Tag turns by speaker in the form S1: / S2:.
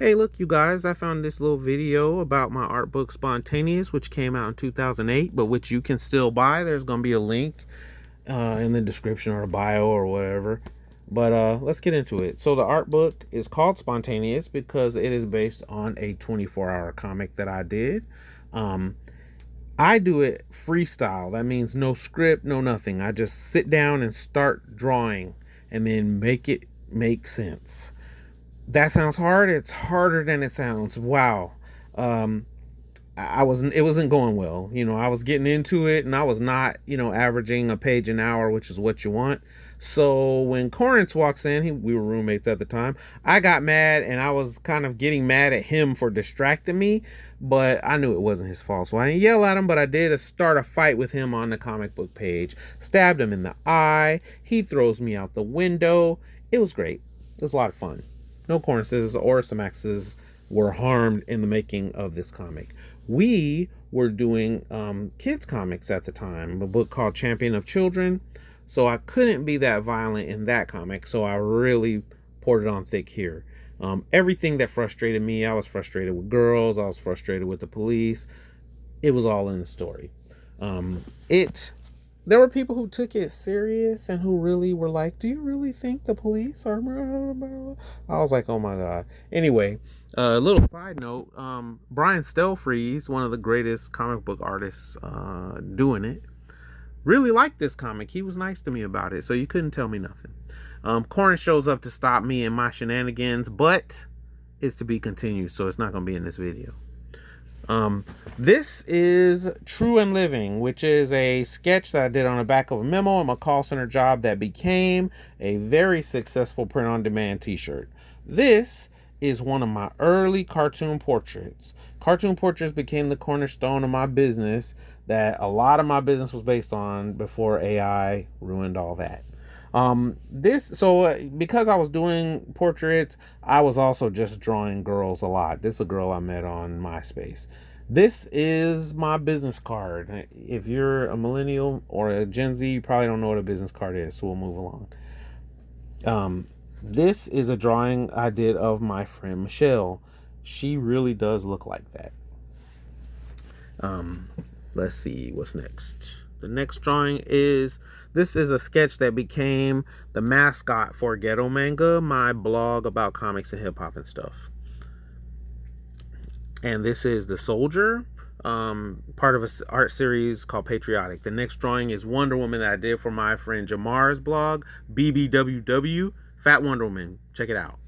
S1: Hey, look, you guys, I found this little video about my art book Spontaneous, which came out in 2008, but which you can still buy. There's going to be a link in the description or bio or whatever. But let's get into it. So the art book is called Spontaneous because it is based on a 24-hour comic that I did. Um, I do it freestyle. That means no script, no nothing. I just sit down and start drawing and then make it make sense. That sounds hard. It's harder than it sounds. Wow. Um, it wasn't going well. I was getting into it and I was not, averaging a page an hour, which is what you want. So when Corrence walks in, we were roommates at the time. I got mad and I was kind of getting mad at him for distracting me, but I knew it wasn't his fault. So I didn't yell at him, but I did start a fight with him on the comic book page, stabbed him in the eye. He throws me out the window. It was great. It was a lot of fun. No Corrences or Samaxes were harmed in the making of this comic. We were doing kids comics at the time, a book called Champion of Children. So I couldn't be that violent in that comic. So I really poured it on thick here. Everything that frustrated me, I was frustrated with girls. I was frustrated with the police. It was all in the story. There were people who took it serious and who really were like, do you really think the police are... I was like, oh my God. Anyway, a little side note, Brian Stelfreeze, one of the greatest comic book artists doing it, really liked this comic. He was nice to me about it, so you couldn't tell me nothing. Corrin shows up to stop me and my shenanigans, but it's to be continued, so it's not going to be in this video. This is True and Living, which is a sketch that I did on the back of a memo in my call center job that became a very successful print-on-demand t-shirt. This is one of my early cartoon portraits. Cartoon portraits became the cornerstone of my business that a lot of my business was based on before AI ruined all that. Because I was doing portraits, I was also just drawing girls a lot. This is a girl I met on MySpace. This is my business card. If you're a millennial or a Gen Z, you probably don't know what a business card is, so we'll move along. This is a drawing I did of my friend Michelle. She really does look like that. Let's see what's next. The next drawing is a sketch that became the mascot for Ghetto Manga, my blog about comics and hip hop and stuff. And this is the soldier, part of an art series called Patriotic. The next drawing is Wonder Woman that I did for my friend Jamar's blog, BBWW Fat Wonder Woman. Check it out.